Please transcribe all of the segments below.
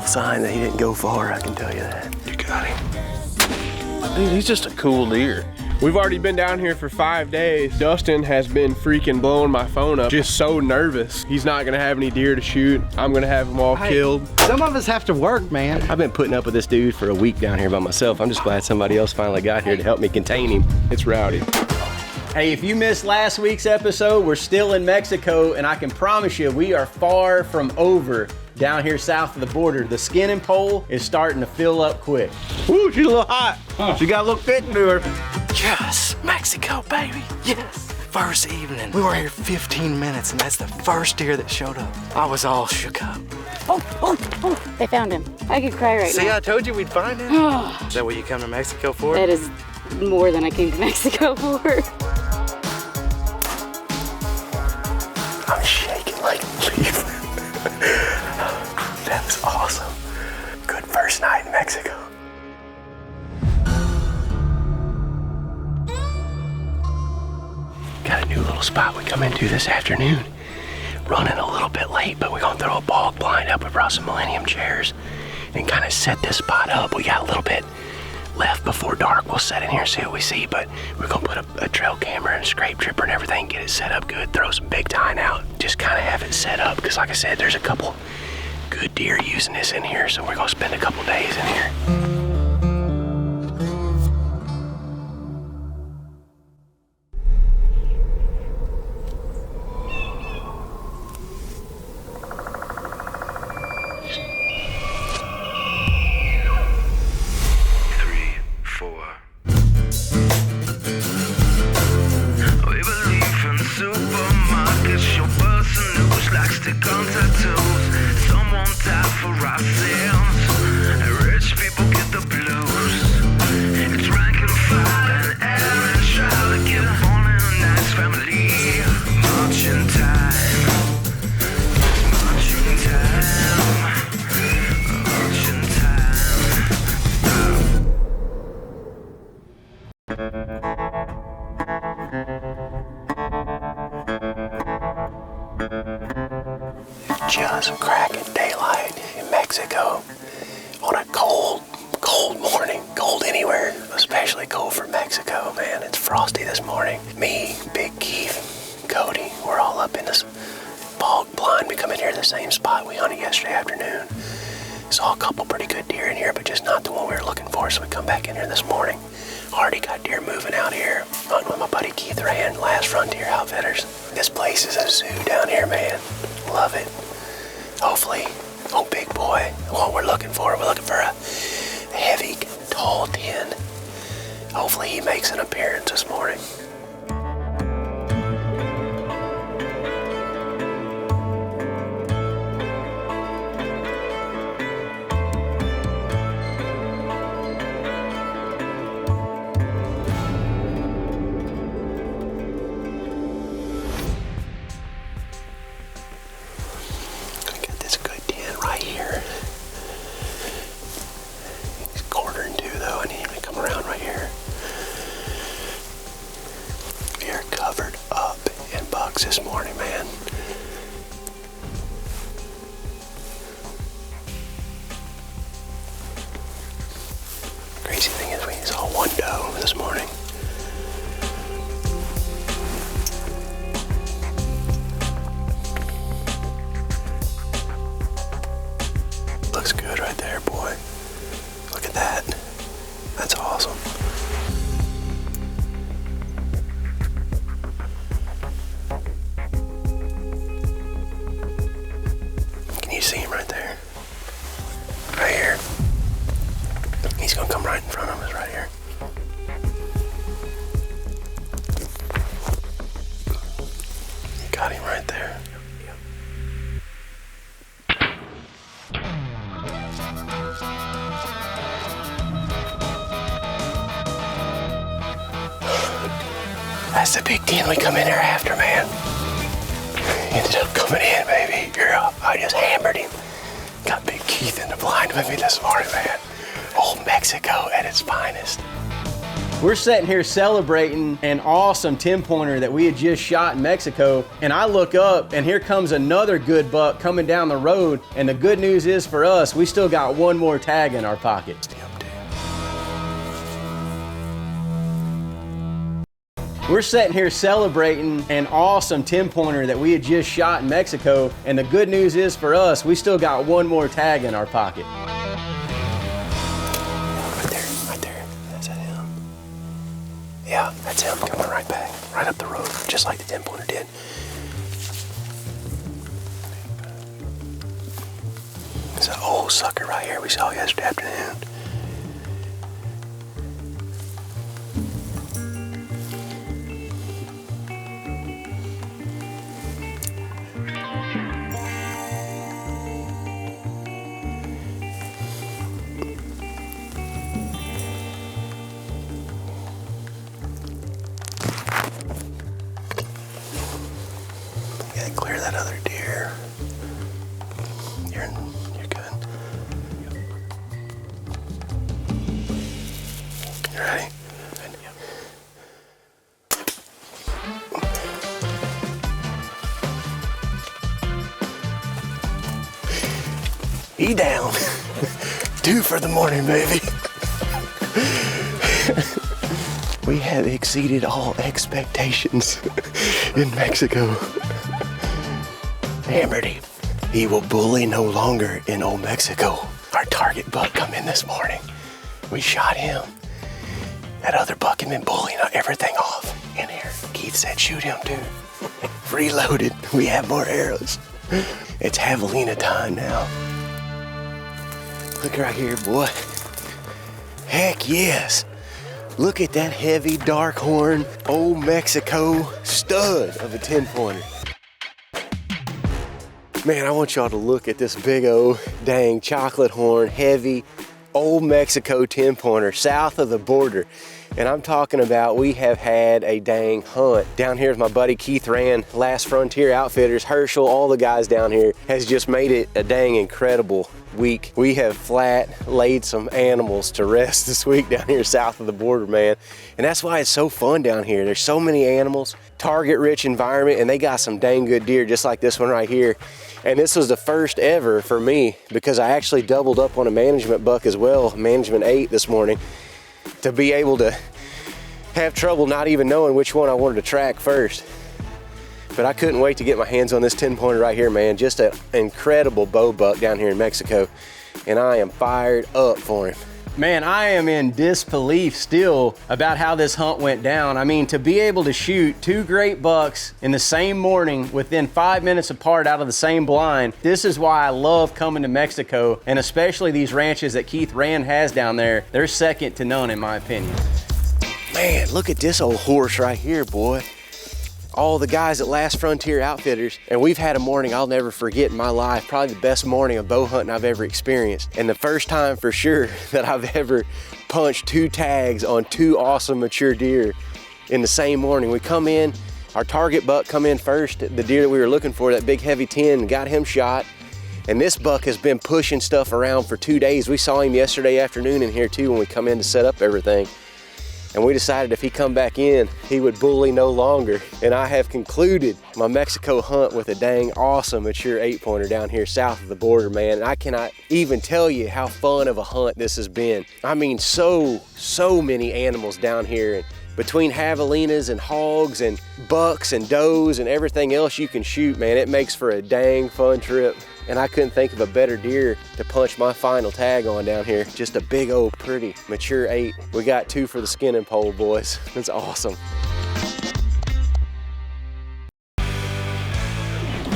telltale sign that he didn't go far, I can tell you that. You got him. Dude, he's just a cool deer. We've already been down here for 5 days. Dustin has been freaking blowing my phone up, just so nervous. He's not gonna have any deer to shoot. I'm gonna have them all killed. Some of us have to work, man. I've been putting up with this dude for a week down here by myself. I'm just glad somebody else finally got here to help me contain him. It's rowdy. Hey, if you missed last week's episode, we're still in Mexico, and I can promise you we are far from over down here south of the border. The skinning pole is starting to fill up quick. Woo, she's a little hot. She got a little thick to her. Yes, Mexico, baby, yes. First evening, we were here 15 minutes, and that's the first deer that showed up. I was all shook up. Oh, they found him. I could cry right See, now. I told you we'd find him. Is that what you come to Mexico for? That is more than I came to Mexico for. I'm shaking like a leaf. That was awesome. Good first night in Mexico. Got a new little spot we come into this afternoon. Running a little bit late, but we're gonna throw a bog blind up. We brought some Millennium chairs and kind of set this spot up. We got a little bit left before dark. We'll set in here and see what we see, but we're gonna put a trail camera and a scrape tripper and everything, get it set up good, throw some big tine out, just kind of have it set up, because like I said, there's a couple good deer using this in here, so we're gonna spend a couple days in here. Just cracking daylight in Mexico on a cold morning. Cold anywhere, especially cold for Mexico, man. It's frosty this morning. Me, Big Keith, Cody, we're all up in this bog blind. We come in here the same spot we hunted yesterday afternoon. Saw a couple pretty good deer in here, but just not the one we were looking for, so we come back in here this morning. Already got deer moving out here. Hunting with my buddy Keith Rand, Last Frontier Outfitters. This place is a zoo down here, man. Love it. Hopefully, oh big boy, what we're looking for a heavy, tall 10. Hopefully he makes an appearance this morning. This morning, man. Crazy thing is, we saw one doe this morning. Looks good right there, boy. Look at that. That's awesome. See him right there. Right here. He's gonna come right in front of us right here. Got him right there. That's the big deal we come in here after, man. He ended up coming in, baby. I just hammered him. Got Big Keith in the blind with me this morning, man. Old Mexico at its finest. We're sitting here celebrating an awesome 10-pointer that we had just shot in Mexico, and I look up and here comes another good buck coming down the road, and the good news is for us, we still got one more tag in our pocket. We're sitting here celebrating an awesome 10-pointer that we had just shot in Mexico, and the good news is for us, we still got one more tag in our pocket. Right there. That's him. Yeah, that's him coming right back, right up the road, just like the 10-pointer did. It's an old sucker right here we saw yesterday afternoon. Clear that other deer. You're good. You ready? He down. 2 for the morning, baby. We have exceeded all expectations in Mexico. Hammered him. He will bully no longer in old Mexico. Our target buck come in this morning. We shot him. That other buck had been bullying everything off in here. Keith said shoot him too. Reloaded. We have more arrows. It's javelina time now. Look right here, boy. Heck yes. Look at that heavy dark horn old Mexico stud of a 10-pointer. Man, I want y'all to look at this big old dang chocolate horn, heavy, old Mexico 10-pointer south of the border. And I'm talking about we have had a dang hunt. Down here with my buddy Keith Rand, Last Frontier Outfitters, Herschel, all the guys down here has just made it a dang incredible week. We have flat laid some animals to rest this week down here south of the border, man. And that's why it's so fun down here. There's so many animals, target rich environment, and they got some dang good deer just like this one right here. And this was the first ever for me because I actually doubled up on a management buck as well, management 8 this morning, to be able to have trouble not even knowing which one I wanted to track first. But I couldn't wait to get my hands on this 10-pointer right here, man. Just an incredible bow buck down here in Mexico. And I am fired up for him. Man, I am in disbelief still about how this hunt went down. I mean, to be able to shoot 2 great bucks in the same morning within 5 minutes apart out of the same blind, this is why I love coming to Mexico, and especially these ranches that Keith Rand has down there. They're second to none in my opinion. Man, look at this old horse right here, boy. All the guys at Last Frontier Outfitters, and we've had a morning I'll never forget in my life, probably the best morning of bow hunting I've ever experienced, and the first time for sure that I've ever punched 2 tags on 2 awesome mature deer in the same morning. We come in, our target buck come in first, the deer that we were looking for, that big heavy 10, got him shot, and this buck has been pushing stuff around for 2 days. We saw him yesterday afternoon in here too when we come in to set up everything. And we decided if he come back in, he would bully no longer. And I have concluded my Mexico hunt with a dang awesome mature 8-pointer down here south of the border, man. And I cannot even tell you how fun of a hunt this has been. I mean, so many animals down here. And between javelinas and hogs and bucks and does and everything else you can shoot, man, it makes for a dang fun trip. And I couldn't think of a better deer to punch my final tag on down here. Just a big old pretty mature 8. We got 2 for the skinning pole, boys. That's awesome.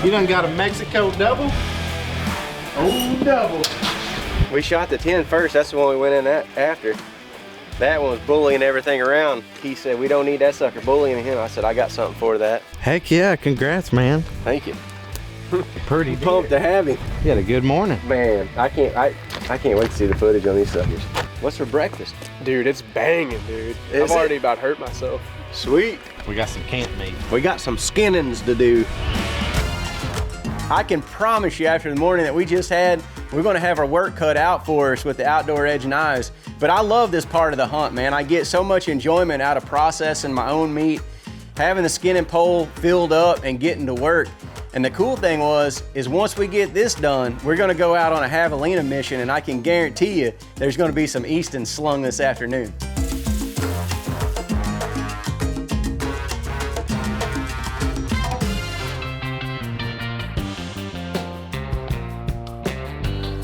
You done got a Mexico double? Oh, double. We shot the 10 first. That's the one we went in after. That one was bullying everything around. He said, we don't need that sucker bullying him. I said, I got something for that. Heck yeah, congrats, man. Thank you. Pretty Pumped to have him. You had a good morning. Man, I can't wait to see the footage on these suckers. What's for breakfast? Dude, it's banging, dude. Is I've already it? about hurt myself. Sweet. We got some camp meat. We got some skinnings to do. I can promise you after the morning that we just had, We're gonna have our work cut out for us with the outdoor edge knives. But I love this part of the hunt, man. I get so much enjoyment out of processing my own meat, having the skin and pole filled up and getting to work. And the cool thing is once we get this done, we're gonna go out on a javelina mission, and I can guarantee you there's gonna be some Easton slung this afternoon.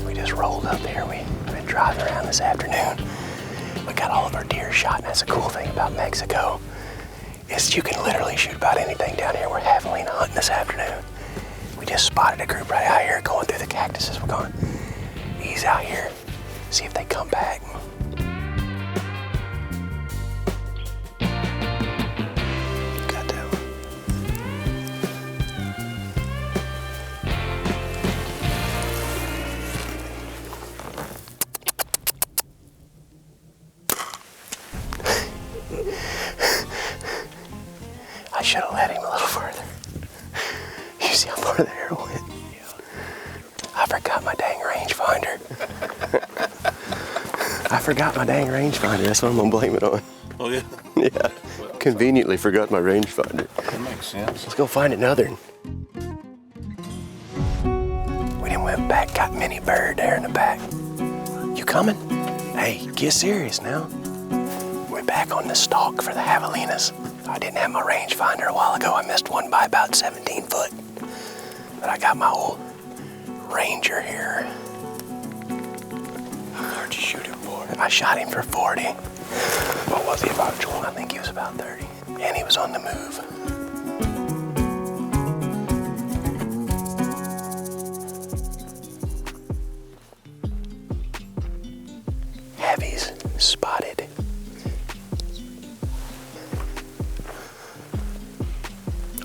We just rolled up here. We've been driving around this afternoon. We got all of our deer shot, and that's the cool thing about Mexico, is you can literally shoot about anything down here. We're javelina hunting this afternoon. We just spotted a group right out here going through the cactuses. We're going to ease out here, see if they come back. Got that one. I should have let him a little further. You see how far the arrow went? I forgot my dang rangefinder. I forgot my dang rangefinder. That's what I'm gonna blame it on. Oh yeah? Yeah. Conveniently forgot my rangefinder. That makes sense. Let's go find another one. We done went back, got mini bird there in the back. You coming? Hey, get serious now. We're back on the stalk for the javelinas. I didn't have my rangefinder a while ago. I missed one by about 17 foot. But I got my old Ranger here. Where'd you shoot him for? I shot him for 40. What was he, about 20? I think he was about 30. And he was on the move. Heavies spotted.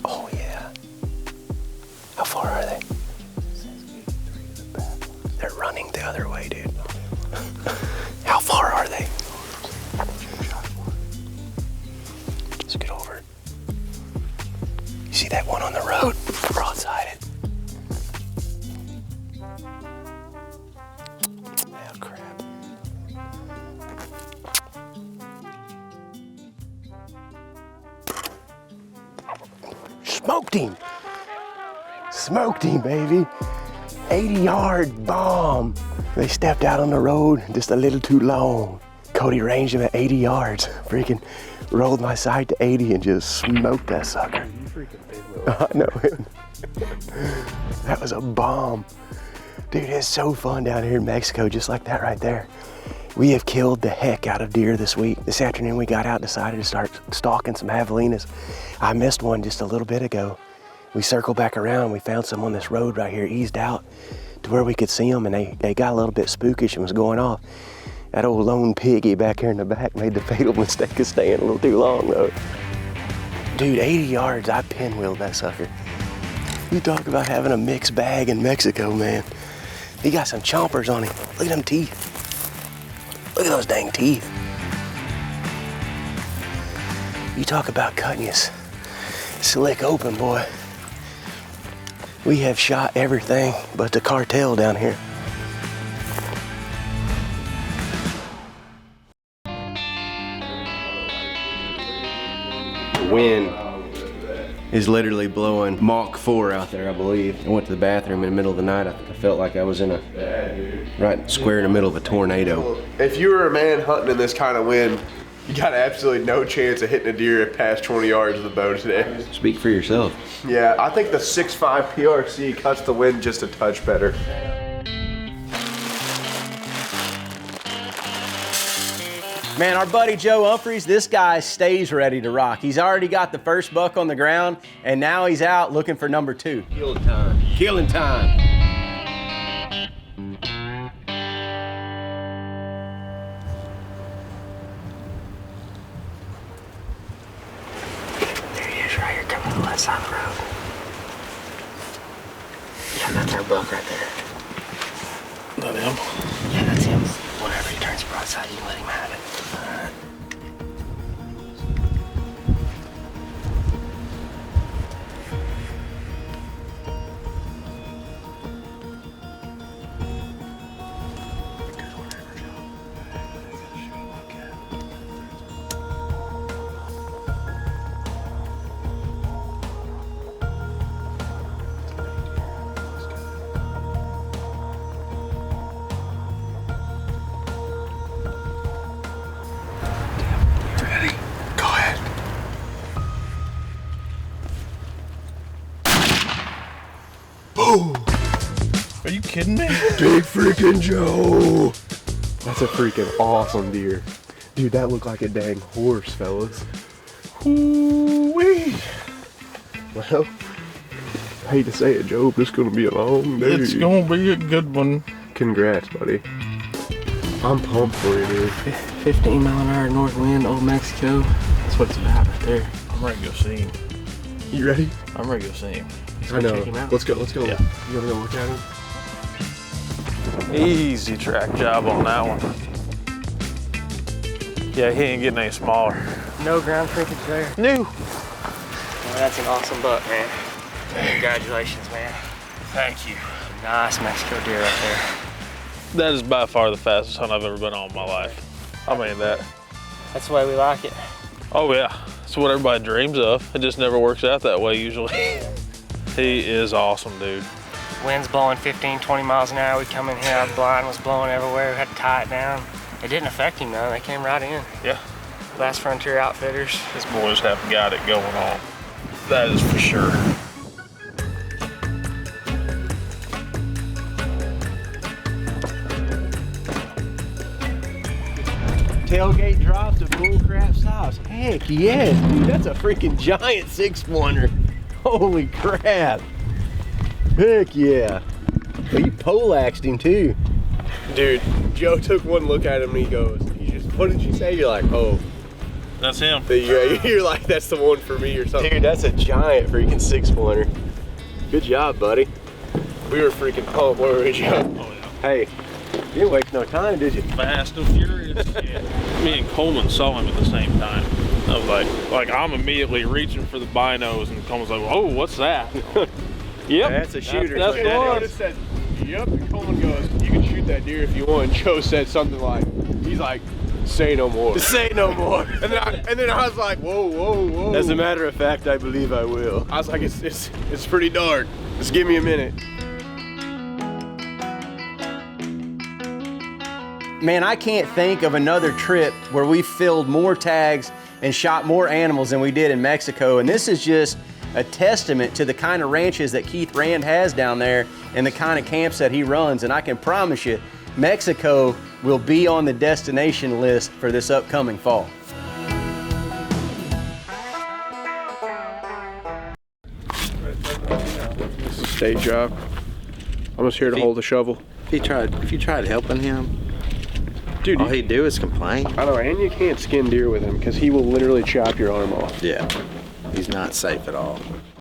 Oh yeah. How far are they? They're running the other way, dude. How far are they? Let's get over. You see that one on the road? Broadside it. Oh, crap. Smoked him. Smoked him, baby. 80-yard bomb. They stepped out on the road just a little too long. Cody ranged him at 80 yards. Freaking rolled my sight to 80 and just smoked that sucker. You freaking big I know it. That was a bomb. Dude, it's so fun down here in Mexico, just like that right there. We have killed the heck out of deer this week. This afternoon we got out, decided to start stalking some javelinas. I missed one just a little bit ago. We circled back around, we found some on this road right here, eased out to where we could see them, and they got a little bit spookish and was going off. That old lone piggy back here in the back made the fatal mistake of staying a little too long though. Dude, 80 yards, I pinwheeled that sucker. You talk about having a mixed bag in Mexico, man. He got some chompers on him. Look at them teeth. Look at those dang teeth. You talk about cutting you slick open, boy. We have shot everything but the cartel down here. The wind is literally blowing Mach 4 out there, I believe. I went to the bathroom in the middle of the night. I felt like I was in right square in the middle of a tornado. If you were a man hunting in this kind of wind, you got absolutely no chance of hitting a deer past 20 yards with a bow today. Speak for yourself. Yeah, I think the 6.5 PRC cuts the wind just a touch better. Man, our buddy Joe Umphries, this guy stays ready to rock. He's already got the first buck on the ground, and now he's out looking for number 2. Killing time. Killing time. There he is right here coming to the left side of the road. Yeah, that's our buck right there. That him? Yeah, that's him. Whenever he turns broadside, you can let him have it. kidding me? Big freaking Joe. That's a freaking awesome deer. Dude, that looked like a dang horse, fellas. Ooh-wee. Well, I hate to say it, Joe, this is gonna be a long day. It's gonna be a good one. Congrats, buddy. I'm pumped for you, dude. 15 mile an hour north wind, Old Mexico. That's what it's about right there. I'm ready to go see him. You ready? I'm ready to go see him. I know. check him out. Let's go. Yeah. You wanna go look at him? Easy track job on that one. Yeah, he ain't getting any smaller. No ground shrinkage there. New. Well, that's an awesome buck, man. Congratulations, man. Thank you. Nice Mexico deer right there. That is by far the fastest hunt I've ever been on in my life. I mean that. That's the way we like it. Oh yeah, it's what everybody dreams of. It just never works out that way usually. He is awesome, dude. Wind's blowing 15, 20 miles an hour. We come in here, our blind was blowing everywhere. We had to tie it down. It didn't affect him though, they came right in. Yeah. Last Frontier Outfitters. These boys have got it going on. That is for sure. Tailgate drops to bullcrap stops. Heck yes, dude, that's a freaking giant 6-pointer. Holy crap. Heck yeah. Well, you poleaxed him too. Dude, Joe took one look at him and he goes, what did you say? You're like, oh. That's him. You're like, that's the one for me or something. Dude, that's a giant freaking 6-pointer. Good job, buddy. We were freaking pumped, weren't we, Joe? Oh yeah. Hey, you didn't waste no time, did you? Fast and furious. Yeah. Me and Coleman saw him at the same time. I was like I'm immediately reaching for the binos and Coleman's like, oh, what's that? Yep. That's a shooter. That's the one. Joe said, yep, and Coleman goes, you can shoot that deer if you want. Joe said something like, he's like, say no more. Say no more. And then I was like, whoa, whoa, whoa. As a matter of fact, I believe I will. I was like, it's pretty dark. Just give me a minute. Man, I can't think of another trip where we filled more tags and shot more animals than we did in Mexico. And this is just a testament to the kind of ranches that Keith Rand has down there and the kind of camps that he runs. And I can promise you, Mexico will be on the destination list for this upcoming fall. It's a state job. I'm just here to hold the shovel. If you tried helping him, Dude, all he'd do is complain. I know, and you can't skin deer with him because he will literally chop your arm off. Yeah, he's not safe at all.